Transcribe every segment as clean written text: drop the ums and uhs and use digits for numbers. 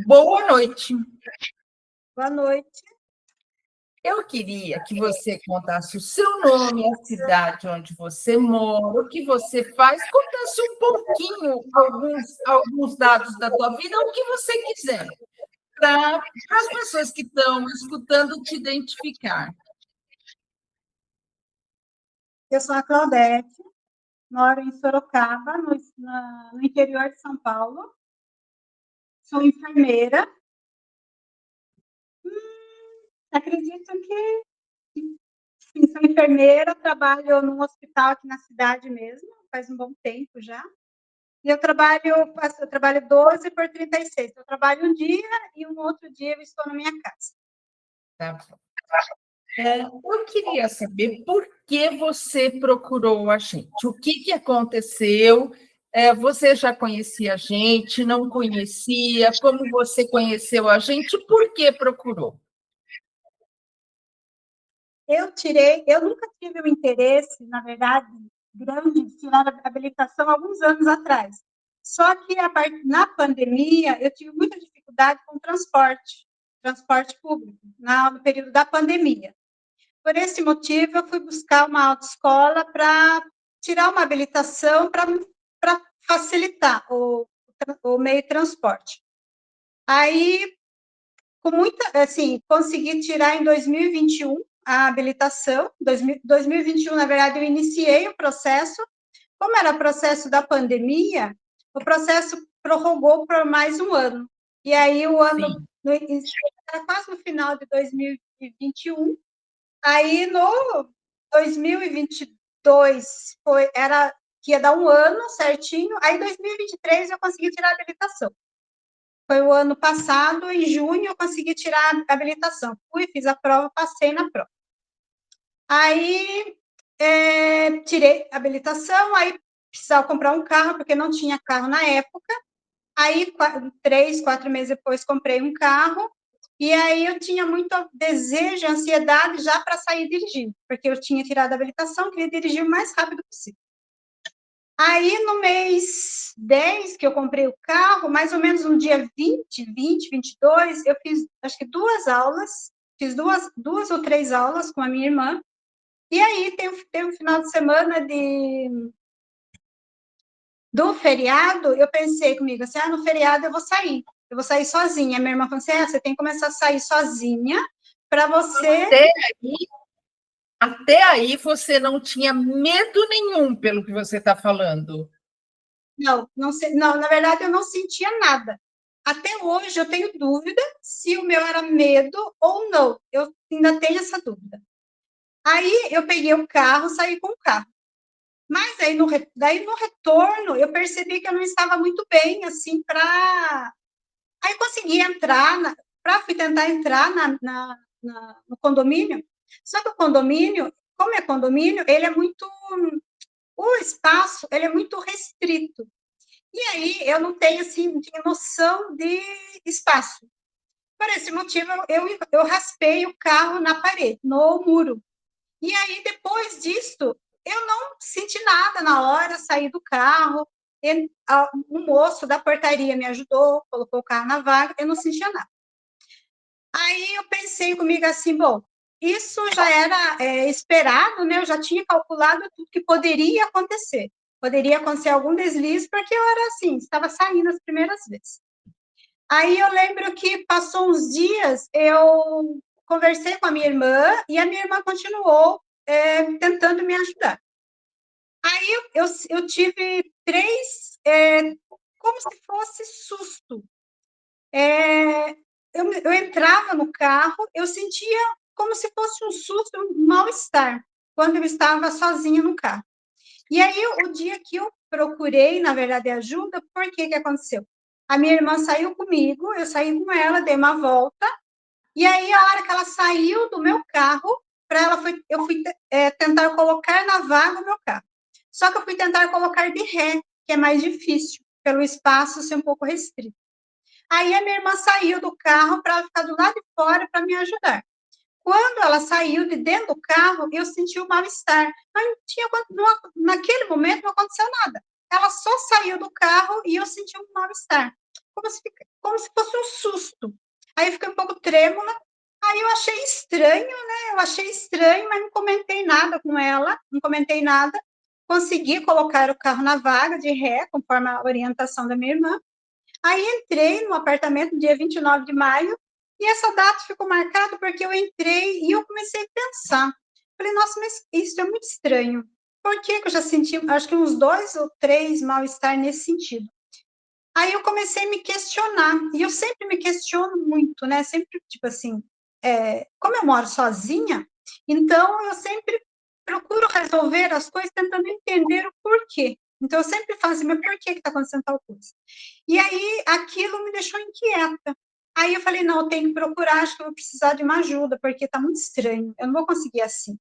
Boa noite. Boa noite. Eu queria que você contasse o seu nome, a cidade onde você mora, o que você faz, contasse um pouquinho, alguns dados da tua vida, o que você quiser, para as pessoas que estão escutando te identificar. Eu sou a Claudete, moro em Sorocaba, no interior de São Paulo. Sou enfermeira. Acredito que sim, sou enfermeira, trabalho num hospital aqui na cidade mesmo, faz um bom tempo já. E eu trabalho 12 por 36. Eu trabalho um dia e um outro dia eu estou na minha casa. Tá bom. Eu queria saber por que você procurou a gente. O que aconteceu? Você já conhecia a gente? Não conhecia? Como você conheceu a gente? Por que procurou? Eu nunca tive o interesse, na verdade, grande de tirar a habilitação alguns anos atrás. Só que na pandemia eu tive muita dificuldade com transporte público, no período da pandemia. Por esse motivo, eu fui buscar uma autoescola para tirar uma habilitação para facilitar o meio de transporte. Aí, assim, consegui tirar em 2021 a habilitação. 2021, na verdade, eu iniciei o processo. Como era processo da pandemia, o processo prorrogou por mais um ano. E aí, era quase no final de 2021. Aí, no 2022, era que ia dar um ano certinho. Aí, em 2023, eu consegui tirar a habilitação. Foi o ano passado, em junho, eu consegui tirar a habilitação. Fiz a prova, passei na prova. Aí, tirei a habilitação, aí precisava comprar um carro, porque não tinha carro na época. Aí, 3, 4 meses depois, comprei um carro. E aí, eu tinha muito desejo, ansiedade já para sair dirigindo, porque eu tinha tirado a habilitação, queria dirigir o mais rápido possível. Aí, no mês 10, que eu comprei o carro, mais ou menos no dia 22, eu fiz, acho que 2 aulas, fiz duas ou 3 aulas com a minha irmã. E aí, tem um final de semana do feriado, eu pensei comigo assim, no feriado eu vou sair sozinha. A minha irmã falou assim, você tem que começar a sair sozinha para você... Até aí você não tinha medo nenhum, pelo que você está falando. Não, na verdade eu não sentia nada. Até hoje eu tenho dúvida se o meu era medo ou não. Eu ainda tenho essa dúvida. Aí eu peguei o carro, saí com o carro. Mas aí daí no retorno eu percebi que eu não estava muito bem, assim, para... Aí eu consegui entrar, fui tentar entrar no condomínio, só que o condomínio, como é condomínio, o espaço, ele é muito restrito. E aí eu não tenho, assim, de noção de espaço. Por esse motivo, eu raspei o carro na parede, no muro. E aí, depois disso, eu não senti nada na hora, saí do carro, um moço da portaria me ajudou, colocou o carro na vaga, eu não sentia nada. Aí eu pensei comigo assim, bom, isso já era esperado, né? Eu já tinha calculado tudo que poderia acontecer. Poderia acontecer algum deslize, porque eu era assim, estava saindo as primeiras vezes. Aí eu lembro que passou uns dias, eu conversei com a minha irmã e a minha irmã continuou tentando me ajudar. Aí eu tive 3, como se fosse susto. Eu entrava no carro, eu sentia como se fosse um susto, um mal-estar, quando eu estava sozinha no carro. E aí, o dia que eu procurei, na verdade, ajuda, por que aconteceu? A minha irmã saiu comigo, eu saí com ela, dei uma volta, e aí, a hora que ela saiu do meu carro, eu fui tentar colocar na vaga o meu carro. Só que eu fui tentar colocar de ré, que é mais difícil, pelo espaço ser um pouco restrito. Aí a minha irmã saiu do carro para ficar do lado de fora para me ajudar. Quando ela saiu de dentro do carro, eu senti um mal-estar. Naquele momento não aconteceu nada. Ela só saiu do carro e eu senti um mal-estar. como se fosse um susto. Aí eu fiquei um pouco trêmula, aí eu achei estranho, né? Eu achei estranho, mas não comentei nada com ela, não comentei nada. Consegui colocar o carro na vaga de ré, conforme a orientação da minha irmã. Aí entrei no apartamento dia 29 de maio, e essa data ficou marcada porque eu entrei e eu comecei a pensar. Falei, nossa, mas isso é muito estranho. Por que eu já senti, acho que uns 2 ou 3 mal-estar nesse sentido? Aí eu comecei a me questionar, e eu sempre me questiono muito, né? Sempre, tipo assim, como eu moro sozinha, então eu sempre procuro resolver as coisas tentando entender o porquê. Então eu sempre falo assim, mas por que está acontecendo tal coisa? E aí aquilo me deixou inquieta. Aí eu falei, não, eu tenho que procurar, acho que eu vou precisar de uma ajuda, porque está muito estranho, eu não vou conseguir assim.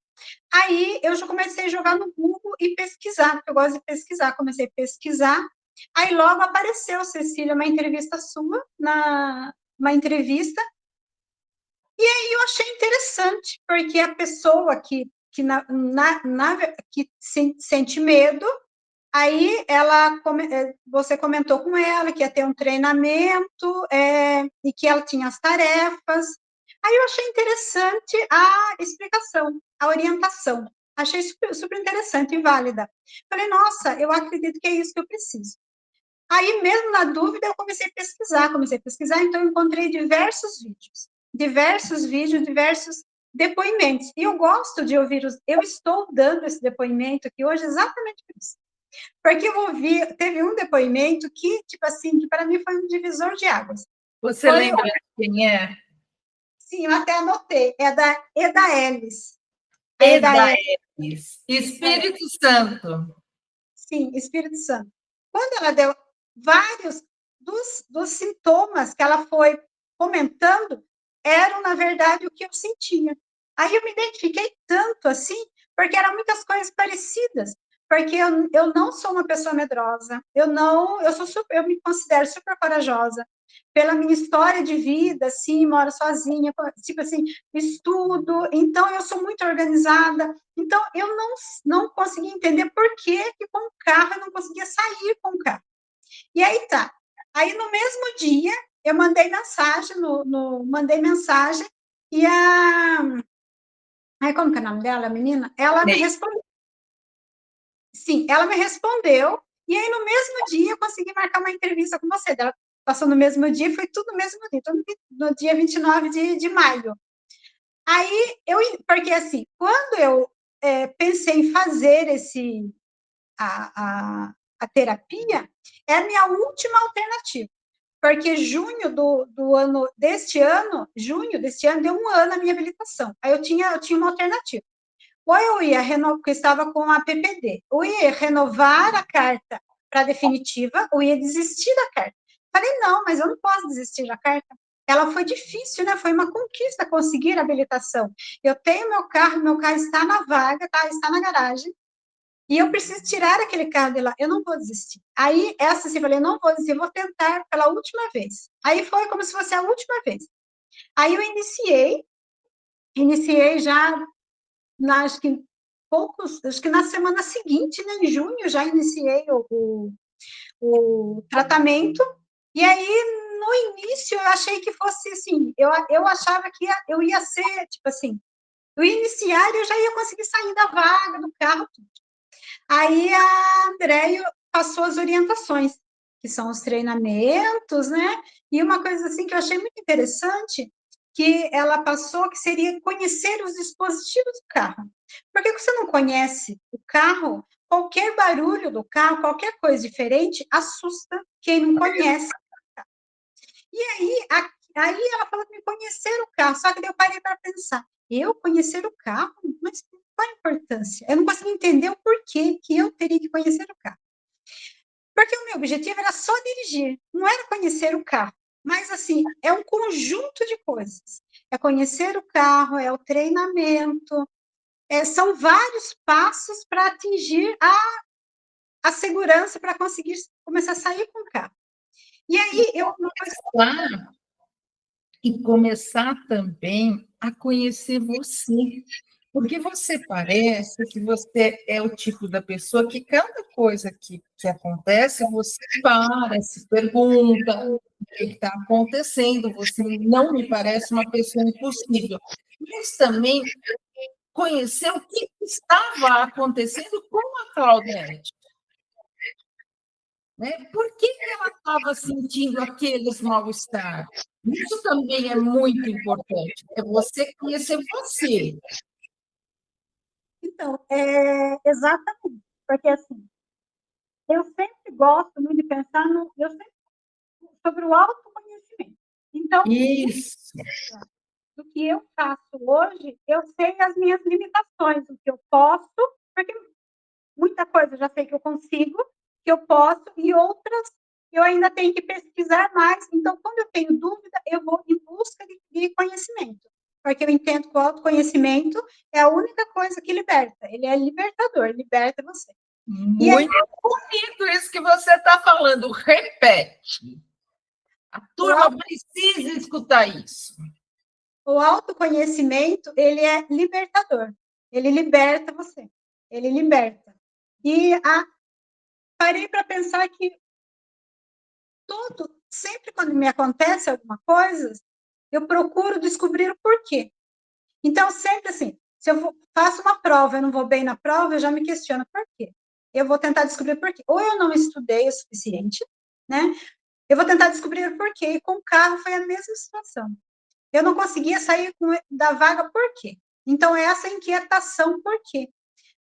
Aí eu já comecei a jogar no Google e pesquisar, porque eu gosto de pesquisar. Comecei a pesquisar, aí logo apareceu, Cecília, uma entrevista sua, uma entrevista, e aí eu achei interessante, porque a pessoa que sente medo, aí você comentou com ela que ia ter um treinamento, e que ela tinha as tarefas. Aí eu achei interessante a explicação, a orientação. Achei super, super interessante e válida. Falei, nossa, eu acredito que é isso que eu preciso. Aí, mesmo na dúvida, eu comecei a pesquisar, então eu encontrei diversos vídeos, diversos depoimentos. E eu gosto de ouvir eu estou dando esse depoimento aqui hoje exatamente por isso. Porque eu ouvi, teve um depoimento que, tipo assim, que para mim foi um divisor de águas. Você lembra de quem é? Sim, eu até anotei. É da Eda Ellis. A Eda Edaelis, Ellis. Espírito Santo. Sim, Espírito Santo. Quando ela deu vários dos sintomas que ela foi comentando, eram, na verdade, o que eu sentia. Aí eu me identifiquei tanto assim, porque eram muitas coisas parecidas. Porque eu não sou uma pessoa medrosa, eu me considero super corajosa. Pela minha história de vida, assim, moro sozinha, tipo assim, estudo, então eu sou muito organizada. Então, eu não conseguia entender por que com o carro eu não conseguia sair com o carro. E aí tá. Aí no mesmo dia eu mandei mensagem mandei mensagem e ai, como que é o nome dela, a menina? Ela me respondeu. Sim, ela me respondeu e aí no mesmo dia eu consegui marcar uma entrevista com você. Ela passou no mesmo dia, foi tudo no mesmo dia, tudo no dia 29 de maio. Aí porque assim, quando eu pensei em fazer a terapia, é a minha última alternativa. Porque junho deste ano, deu um ano a minha habilitação. Aí eu tinha uma alternativa. Ou eu ia renovar, porque eu estava com a PPD, ou ia renovar a carta para definitiva, ou ia desistir da carta. Falei, não, mas eu não posso desistir da carta. Ela foi difícil, né? Foi uma conquista conseguir a habilitação. Eu tenho meu carro está na vaga, tá? Está na garagem, e eu preciso tirar aquele carro de lá, eu não vou desistir. Aí, essa assim, eu falei, não vou desistir, vou tentar pela última vez. Aí foi como se fosse a última vez. Aí eu iniciei já, acho que na semana seguinte, né, em junho, já iniciei o tratamento, e aí, no início, eu achei que fosse assim, eu achava que eu ia ser, tipo assim, eu ia iniciar e eu já ia conseguir sair da vaga, do carro, tudo. Aí a Andréia passou as orientações, que são os treinamentos, né? E uma coisa assim que eu achei muito interessante, que ela passou, que seria conhecer os dispositivos do carro. Porque você não conhece o carro, qualquer barulho do carro, qualquer coisa diferente, assusta quem não conhece. E aí ela falou que me conhecer o carro, só que daí eu parei para pensar, eu conhecer o carro? Mas qual a importância? Eu não consegui entender o porquê que eu teria que conhecer o carro. Porque o meu objetivo era só dirigir, não era conhecer o carro. Mas, assim, é um conjunto de coisas. É conhecer o carro, é o treinamento, são vários passos para atingir a segurança para conseguir começar a sair com o carro. E aí, E começar também a conhecer você. Porque você parece que você é o tipo da pessoa que cada coisa que acontece, você para, se pergunta o que está acontecendo. Você não me parece uma pessoa impossível. Mas também conhecer o que estava acontecendo com a Claudete. Né? Por que ela estava sentindo aqueles mal-estar? Isso também é muito importante. É você conhecer você. Então, exatamente, porque assim, eu sempre gosto muito de pensar sobre o autoconhecimento. Então, Isso. do que eu faço hoje, eu sei as minhas limitações, o que eu posso, porque muita coisa eu já sei que eu consigo, que eu posso, e outras eu ainda tenho que pesquisar mais. Então, quando eu tenho dúvida, eu vou em busca de conhecimento, porque eu entendo que o autoconhecimento é a única coisa que liberta. Ele é libertador, liberta você. Muito bonito isso que você está falando. Repete. A turma precisa escutar isso. O autoconhecimento, ele é libertador. Ele liberta você. Ele liberta. E parei para pensar que sempre quando me acontece alguma coisa, eu procuro descobrir o porquê. Então, sempre assim, se eu faço uma prova, eu não vou bem na prova, eu já me questiono por quê. Eu vou tentar descobrir por quê. Ou eu não estudei o suficiente, né? Eu vou tentar descobrir o porquê. E com o carro foi a mesma situação. Eu não conseguia sair da vaga por quê? Então, essa inquietação, por quê?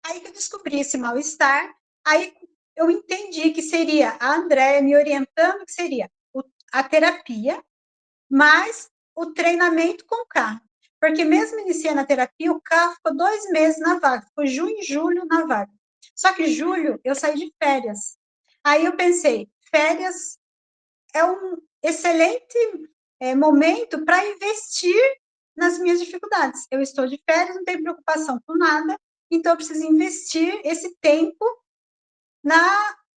Aí que eu descobri esse mal-estar, aí eu entendi que seria a Andréia me orientando, que seria a terapia, mais o treinamento com o carro. Porque mesmo iniciando a terapia, o carro ficou 2 meses na vaga, ficou junho e julho na vaga. Só que julho eu saí de férias. Aí eu pensei, férias é um excelente momento para investir nas minhas dificuldades. Eu estou de férias, não tenho preocupação com nada, então eu preciso investir esse tempo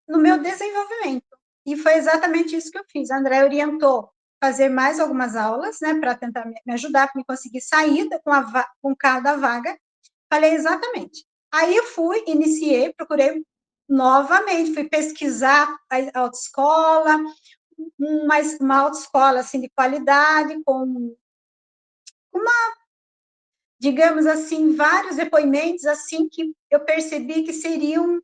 no meu desenvolvimento. E foi exatamente isso que eu fiz. A André orientou fazer mais algumas aulas, né, para tentar me ajudar, para me conseguir sair com o carro da vaga. Falei exatamente. Aí eu fui, iniciei, procurei novamente, fui pesquisar a autoescola, uma autoescola assim, de qualidade, com digamos assim, vários depoimentos assim que eu percebi que seriam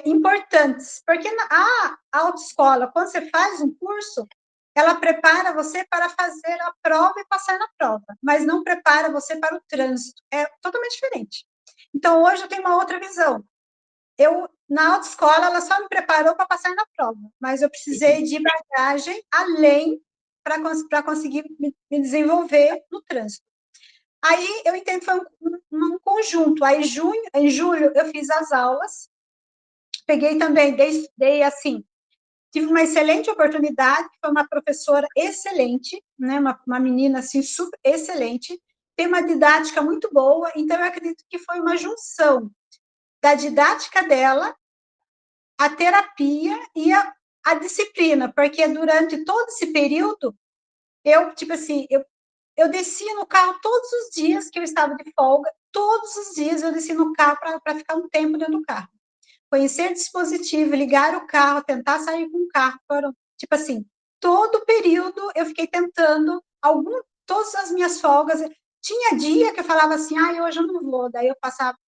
importantes, porque a autoescola, quando você faz um curso, ela prepara você para fazer a prova e passar na prova, mas não prepara você para o trânsito, é totalmente diferente. Então, hoje eu tenho uma outra visão. Na autoescola, ela só me preparou para passar na prova, mas eu precisei de bagagem além para conseguir me desenvolver no trânsito. Aí eu entendo que foi um conjunto. Aí em julho eu fiz as aulas, peguei também, dei assim, tive uma excelente oportunidade, foi uma professora excelente, né, uma menina assim super excelente, tem uma didática muito boa, então eu acredito que foi uma junção da didática dela, a terapia e a disciplina, porque durante todo esse período tipo assim, eu descia no carro todos os dias que eu estava de folga, todos os dias eu descia no carro para ficar um tempo dentro do carro. Conhecer dispositivo, ligar o carro, tentar sair com o carro, foram, tipo assim, todo o período eu fiquei tentando, todas as minhas folgas, tinha dia que eu falava assim, hoje eu não vou, daí eu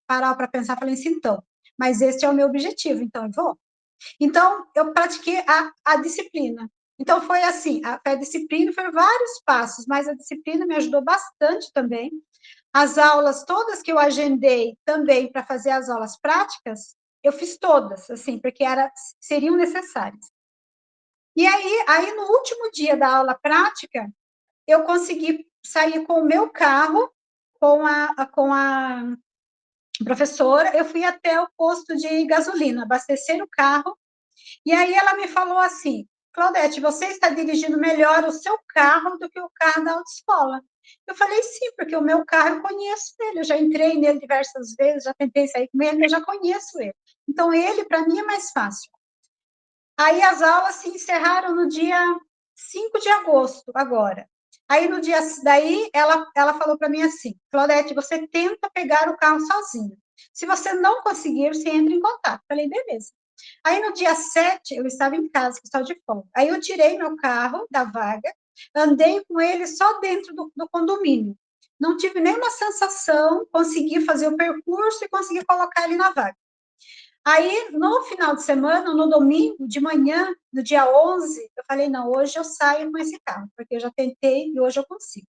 parava para pensar, falei assim, então, mas esse é o meu objetivo, então eu vou. Então, eu pratiquei a disciplina. Então, foi assim, a disciplina foi vários passos, mas a disciplina me ajudou bastante também. As aulas todas que eu agendei também para fazer as aulas práticas, eu fiz todas, assim, porque seriam necessárias. E aí, no último dia da aula prática, eu consegui sair com o meu carro, com a professora, eu fui até o posto de gasolina, abastecer o carro, e aí ela me falou assim, Claudete, você está dirigindo melhor o seu carro do que o carro da autoescola. Eu falei, sim, porque o meu carro eu conheço ele, eu já entrei nele diversas vezes, já tentei sair com ele, eu já conheço ele. Então, ele, para mim, é mais fácil. Aí as aulas se encerraram no dia 5 de agosto, agora. Aí no dia daí ela falou para mim assim, Claudete, você tenta pegar o carro sozinha. Se você não conseguir, você entra em contato. Falei, beleza. Aí no dia 7, eu estava em casa, estava de folga. Aí eu tirei meu carro da vaga, andei com ele só dentro do condomínio. Não tive nenhuma sensação, consegui fazer o percurso e consegui colocar ele na vaga. Aí, no final de semana, no domingo, de manhã, no dia 11, eu falei, não, hoje eu saio com esse carro, porque eu já tentei e hoje eu consigo.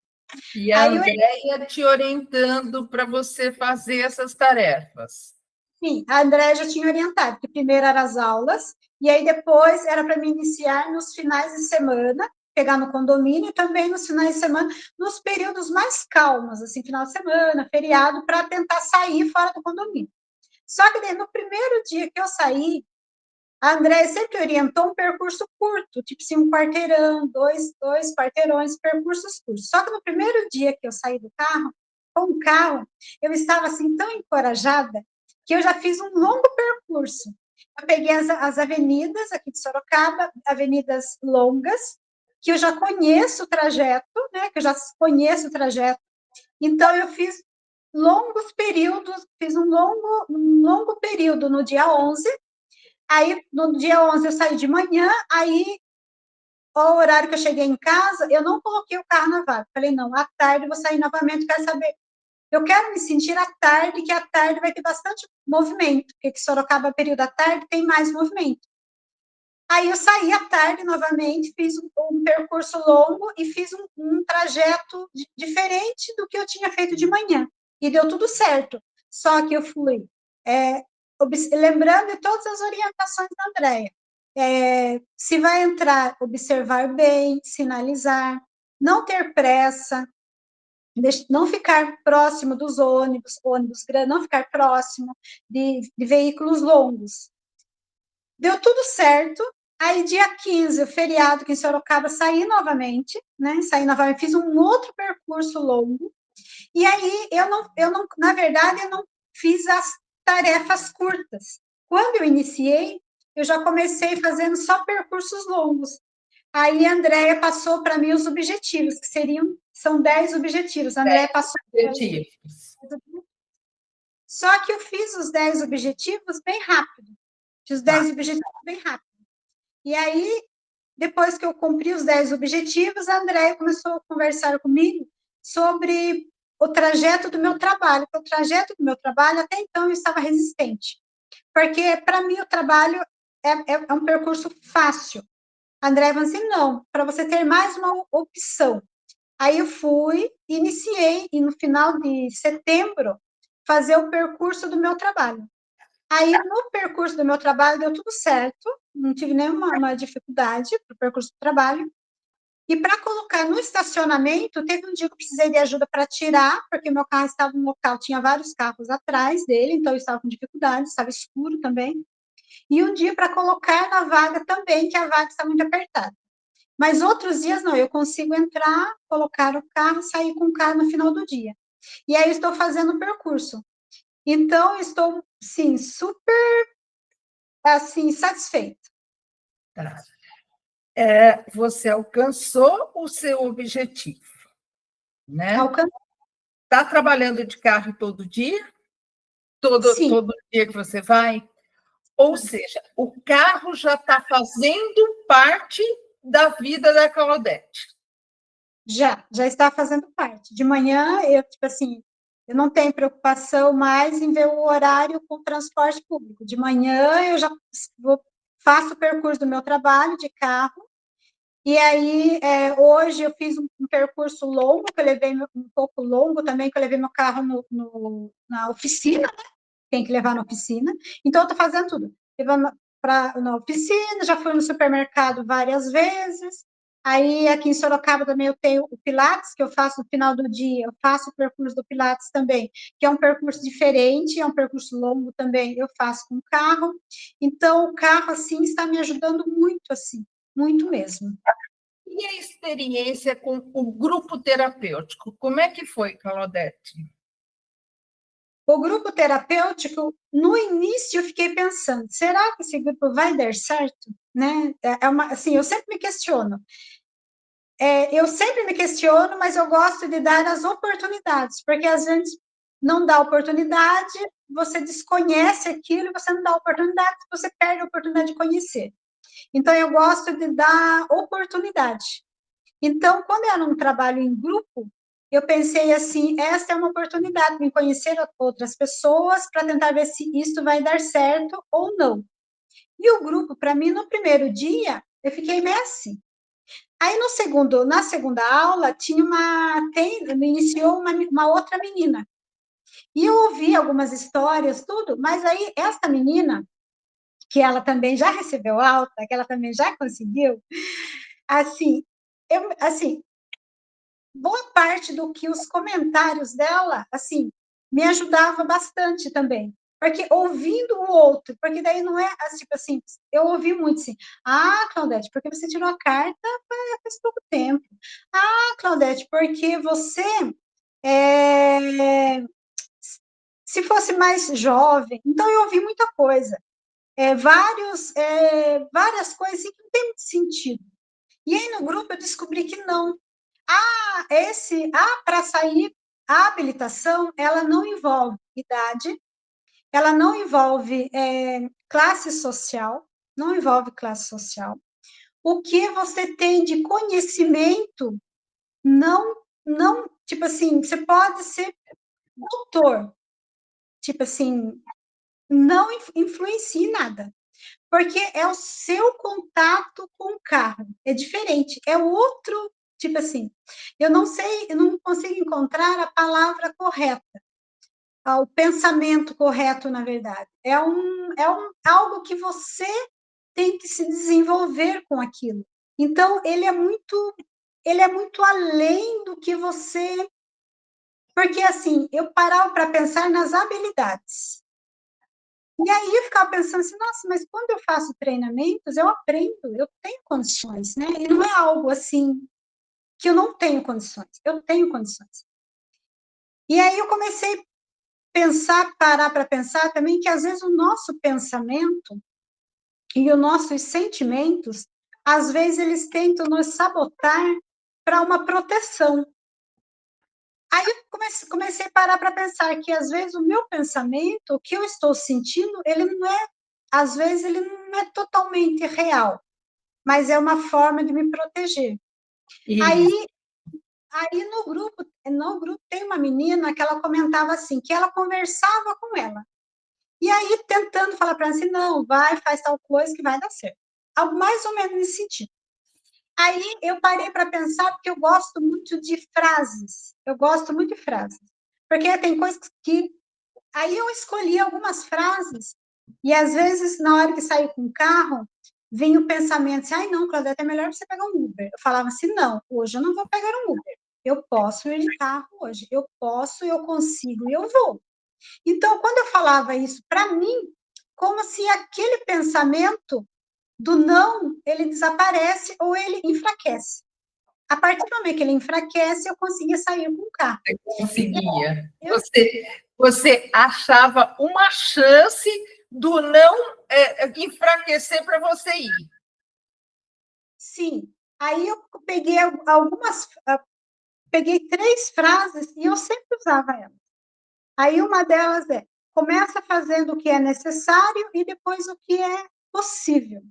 E a Aí eu Andréia te orientando para você fazer essas tarefas. Sim, a André já tinha orientado, que primeiro eram as aulas, e aí depois era para me iniciar nos finais de semana, pegar no condomínio, e também nos finais de semana, nos períodos mais calmos, assim, final de semana, feriado, para tentar sair fora do condomínio. Só que daí, no primeiro dia que eu saí, a André sempre orientou um percurso curto, tipo assim, um quarteirão, dois quarteirões, percursos curtos. Só que no primeiro dia que eu saí do carro, com o carro, eu estava assim tão encorajada que eu já fiz um longo percurso. Eu peguei as avenidas aqui de Sorocaba, avenidas longas, que eu já conheço o trajeto, né? Que eu já conheço o trajeto. Então eu fiz longos períodos, fiz um longo período no dia 11. Aí, no dia 11, eu saí de manhã, aí, ao horário que eu cheguei em casa, eu não coloquei o carro na vaga. Falei, não, à tarde eu vou sair novamente, quero saber. Eu quero me sentir à tarde, que à tarde vai ter bastante movimento, porque que Sorocaba, período da tarde, tem mais movimento. Aí eu saí à tarde novamente, fiz um percurso longo e fiz um trajeto diferente do que eu tinha feito de manhã. E deu tudo certo. Só que eu fui lembrando de todas as orientações da Andréia. Se vai entrar, observar bem, sinalizar, não ter pressa, não ficar próximo dos ônibus grandes, não ficar próximo de veículos longos. Deu tudo certo. Aí, dia 15, o feriado que em Sorocaba, saí novamente, né? Saí novamente, fiz um outro percurso longo. E aí, na verdade, eu não fiz as tarefas curtas. Quando eu iniciei, eu já comecei fazendo só percursos longos. Aí, a Andréia passou para mim os objetivos, que são 10 objetivos. A Andréia passou. Objetivos. Só que eu fiz os 10 objetivos bem rápido. Fiz os 10 objetivos bem rápido. E aí, depois que eu cumpri os 10 objetivos, a Andréia começou a conversar comigo sobre o trajeto do meu trabalho. O trajeto do meu trabalho, até então, eu estava resistente. Porque, para mim, o trabalho é um percurso fácil. A Andréia falou assim, não, para você ter mais uma opção. Aí eu fui, iniciei, e no final de setembro, fazer o percurso do meu trabalho. Aí, no percurso do meu trabalho, deu tudo certo, não tive nenhuma dificuldade para o percurso do trabalho. E para colocar no estacionamento, teve um dia que eu precisei de ajuda para tirar, porque meu carro estava no local, tinha vários carros atrás dele, então eu estava com dificuldade, estava escuro também. E um dia para colocar na vaga também, que a vaga está muito apertada. Mas outros dias não, eu consigo entrar, colocar o carro, sair com o carro no final do dia. E aí eu estou fazendo o percurso. Então, estou, sim, super, assim, satisfeita. Tá. Você alcançou o seu objetivo, né? Está trabalhando de carro todo dia? Todo dia que você vai? Ou seja, o carro já está fazendo parte da vida da Claudete. Já está fazendo parte. De manhã, eu, tipo assim, eu não tenho preocupação mais em ver o horário com o transporte público. De manhã, eu já faço o percurso do meu trabalho de carro, e aí, hoje eu fiz um percurso longo, que eu levei um pouco longo também, que eu levei meu carro na oficina, né? Tem que levar na oficina. Então, eu estou fazendo tudo. Levando na oficina, já fui no supermercado várias vezes. Aí, aqui em Sorocaba também eu tenho o Pilates, que eu faço no final do dia. Eu faço o percurso do Pilates também, que é um percurso diferente, é um percurso longo também, eu faço com carro. Então, o carro, assim, está me ajudando muito, assim, muito mesmo. E a experiência com o grupo terapêutico? Como é que foi, Claudete? O grupo terapêutico, no início, eu fiquei pensando, será que esse grupo vai dar certo? Né? Assim, eu sempre me questiono. eu sempre me questiono, mas eu gosto de dar as oportunidades, porque às vezes não dá oportunidade, você desconhece aquilo, você não dá oportunidade, você perde a oportunidade de conhecer. Então, eu gosto de dar oportunidade. Então, quando era um trabalho em grupo, eu pensei assim, esta é uma oportunidade de me conhecer outras pessoas para tentar ver se isso vai dar certo ou não. E o grupo, para mim, no primeiro dia, eu fiquei meio assim. Aí, na segunda aula, me iniciou uma outra menina. E eu ouvi algumas histórias, tudo, mas aí, essa menina, que ela também já recebeu alta, que ela também já conseguiu, assim, assim, boa parte do que os comentários dela, assim, me ajudava bastante também. Porque ouvindo o outro, porque daí não é, tipo assim, eu ouvi muito assim, Claudete, porque você tirou a carta faz pouco tempo. Claudete, porque você, é, se fosse mais jovem, então eu ouvi muita coisa. Várias coisas que não tem muito sentido. E aí no grupo eu descobri que não. Para sair, a habilitação, ela não envolve idade, ela não envolve classe social, não envolve classe social. O que você tem de conhecimento não, tipo assim, você pode ser doutor, tipo assim, não influencia em nada. Porque é o seu contato com o carro. É diferente, é outro, tipo assim, eu não sei, eu não consigo encontrar a palavra correta, o pensamento correto, na verdade. Algo que você tem que se desenvolver com aquilo. Então, ele é muito além do que você. Porque, assim, eu parava para pensar nas habilidades. E aí eu ficava pensando assim, nossa, mas quando eu faço treinamentos, eu aprendo, eu tenho condições, né? E não é algo assim que eu não tenho condições, eu tenho condições. E aí eu comecei a parar para pensar também que às vezes o nosso pensamento e os nossos sentimentos, às vezes eles tentam nos sabotar para uma proteção. Aí eu comecei a parar para pensar que às vezes o meu pensamento, o que eu estou sentindo, ele não é, às vezes ele não é totalmente real, mas é uma forma de me proteger. Isso. Aí no grupo tem uma menina que ela comentava assim, que ela conversava com ela. E aí tentando falar para ela assim, não, vai, faz tal coisa que vai dar certo. Algo mais ou menos nesse sentido. Aí eu parei para pensar, porque eu gosto muito de frases. Eu gosto muito de frases. Porque tem coisas que. Aí eu escolhi algumas frases, e às vezes, na hora que saio com o carro, vem o pensamento assim: ai, não, Claudete, é melhor você pegar um Uber. Eu falava assim: não, hoje eu não vou pegar um Uber. Eu posso ir de carro hoje. Eu posso, eu consigo, eu vou. Então, quando eu falava isso para mim, como se aquele pensamento do não, ele desaparece ou ele enfraquece. A partir do momento que ele enfraquece, eu conseguia sair com o carro. Você conseguia. Eu, Você achava uma chance do não enfraquecer para você ir. sim. Aí eu peguei peguei 3 frases e eu sempre usava elas. Aí uma delas é: começa fazendo o que é necessário e depois o que é possível.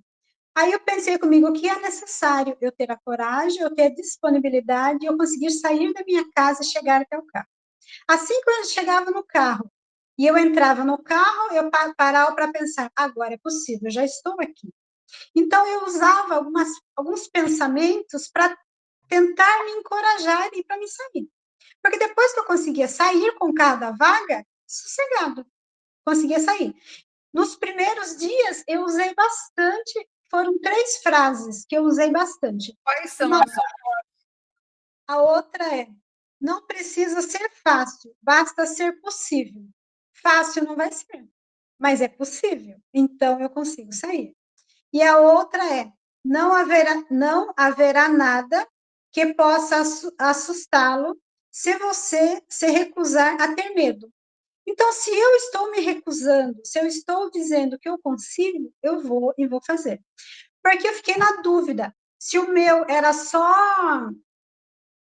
Aí eu pensei comigo, o que é necessário? Eu ter a coragem, eu ter a disponibilidade, eu conseguir sair da minha casa e chegar até o carro. Assim que eu chegava no carro e eu entrava no carro, eu parava para pensar, agora é possível, já estou aqui. Então eu usava alguns pensamentos para tentar me encorajar e para me sair. Porque depois que eu conseguia sair com cada vaga, sossegado, conseguia sair. Nos primeiros dias, eu usei bastante, foram 3 frases que eu usei bastante. Quais são Uma, as a outra é: não precisa ser fácil, basta ser possível. Fácil não vai ser, mas é possível, então eu consigo sair. E a outra é: não haverá nada que possa assustá-lo se você se recusar a ter medo. Então, se eu estou me recusando, se eu estou dizendo que eu consigo, eu vou e vou fazer. Porque eu fiquei na dúvida. se o meu era só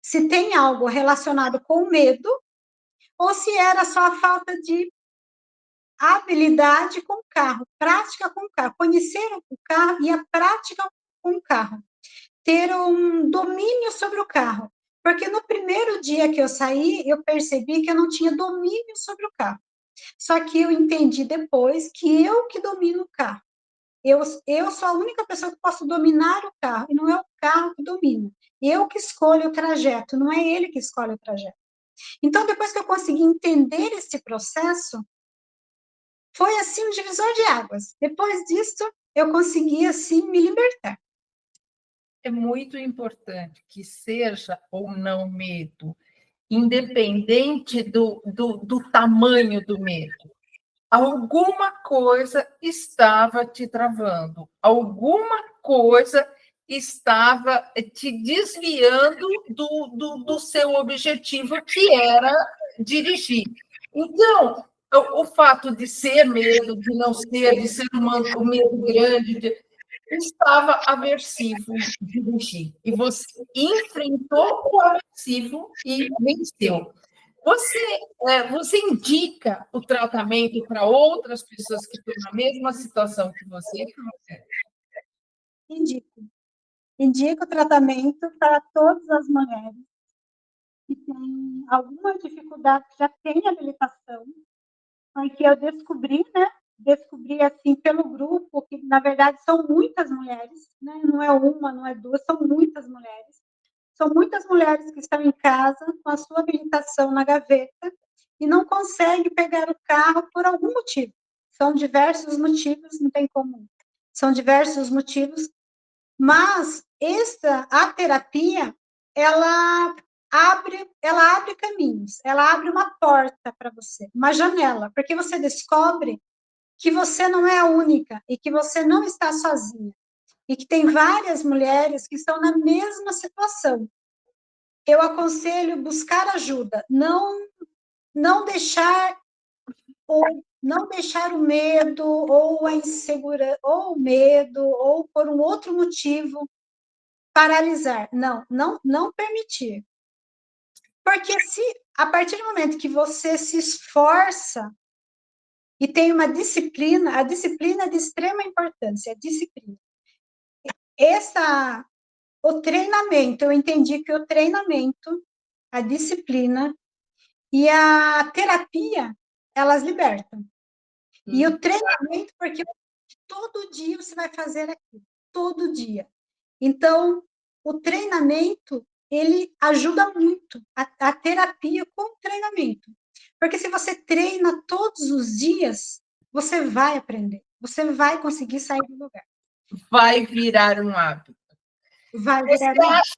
se tem algo relacionado com medo, ou se era só a falta de habilidade com o carro, prática com o carro, conhecer o carro e a prática com o carro, ter um domínio sobre o carro. Porque no primeiro dia que eu saí, eu percebi que eu não tinha domínio sobre o carro. Só que eu entendi depois que eu que domino o carro. Eu sou a única pessoa que posso dominar o carro, e não é o carro que domina. Eu que escolho o trajeto, não é ele que escolhe o trajeto. Então, depois que eu consegui entender esse processo, foi assim um divisor de águas. Depois disso, eu consegui assim me libertar. É muito importante que seja ou não medo, independente do tamanho do medo. Alguma coisa estava te travando, alguma coisa estava te desviando do seu objetivo, que era dirigir. Então, o fato de ser medo, de não ser, de ser um medo grande, estava aversivo de dirigir. E você enfrentou o aversivo e venceu. Você indica o tratamento para outras pessoas que estão na mesma situação que você? Indico. Indico o tratamento para todas as mulheres que têm alguma dificuldade, já têm habilitação, que eu descobri, né? Descobri assim pelo grupo, que na verdade são muitas mulheres, né? Não é uma, não é duas, são muitas mulheres. São muitas mulheres que estão em casa com a sua habilitação na gaveta e não conseguem pegar o carro por algum motivo. São diversos motivos, não tem como. São diversos motivos, mas a terapia, ela abre caminhos, ela abre uma porta para você, uma janela, porque você descobre que você não é a única e que você não está sozinha e que tem várias mulheres que estão na mesma situação. Eu aconselho buscar ajuda, não deixar não deixar o medo ou a insegurança ou o medo ou por um outro motivo paralisar. Não permitir. Porque se a partir do momento que você se esforça e tem uma disciplina, a disciplina é de extrema importância, a disciplina. O treinamento, eu entendi que o treinamento, a disciplina e a terapia, elas libertam. E o treinamento, porque todo dia você vai fazer aquilo, todo dia. Então, o treinamento, ele ajuda muito, a terapia com o treinamento. Porque se você treina todos os dias, você vai aprender, você vai conseguir sair do lugar. Vai virar um hábito. Vai virar um hábito.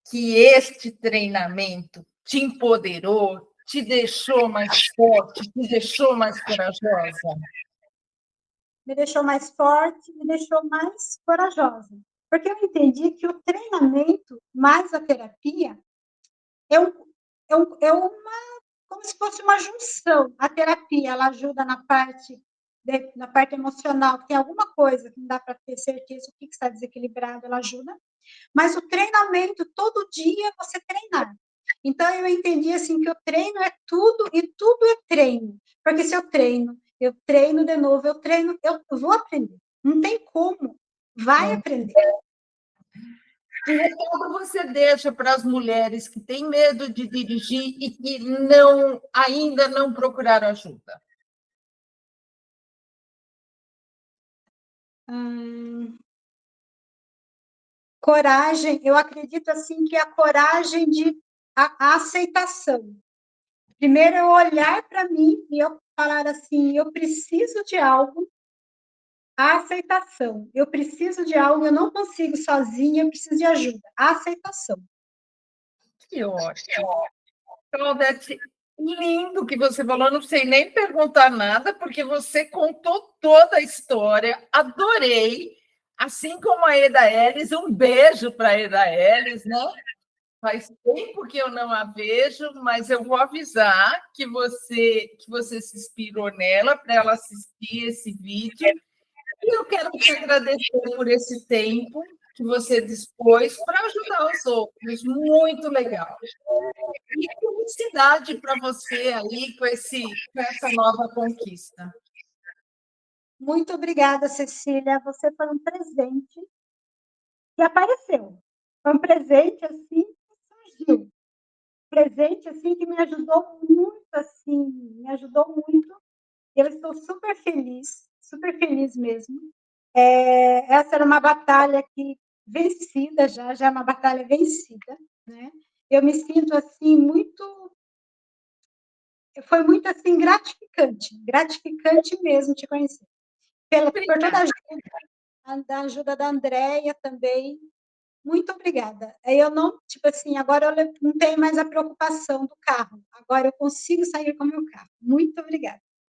Que este treinamento te empoderou, te deixou mais forte, te deixou mais corajosa? Me deixou mais forte, me deixou mais corajosa. Porque eu entendi que o treinamento mais a terapia é uma, como se fosse uma junção. A terapia, ela ajuda na parte emocional, que tem alguma coisa que não dá para ter certeza o que está desequilibrado, ela ajuda. Mas o treinamento, todo dia você treinar. Então, eu entendi assim que o treino é tudo e tudo é treino. Porque se eu treino de novo, eu vou aprender. Não tem como. Vai aprender. Que recado você deixa para as mulheres que têm medo de dirigir e que ainda não procuraram ajuda? Coragem, eu acredito assim que a coragem de a aceitação. Primeiro eu olhar para mim e eu falar assim, eu preciso de algo, a aceitação. Eu preciso de algo, eu não consigo sozinha, eu preciso de ajuda. A aceitação. Que ótimo. Claudete, lindo que você falou, não sei nem perguntar nada, porque você contou toda a história, adorei, assim como a Eda Elis, um beijo para a Eda Elis, né? Faz tempo que eu não a vejo, mas eu vou avisar que você se inspirou nela para ela assistir esse vídeo. E eu quero te agradecer por esse tempo, que você dispôs para ajudar os outros. Muito legal. E felicidade para você aí com essa nova conquista. Muito obrigada, Cecília. Você foi um presente que apareceu. Foi um presente assim que surgiu. Presente assim que me ajudou muito, assim, me ajudou muito. Eu estou super feliz mesmo. Essa era uma batalha que vencida já é uma batalha vencida, né? Eu me sinto assim muito, foi muito assim gratificante mesmo te conhecer. Por toda a ajuda da Andréia também. Muito obrigada. Eu não, tipo assim, agora eu não tenho mais a preocupação do carro. Agora eu consigo sair com o meu carro. Muito obrigada.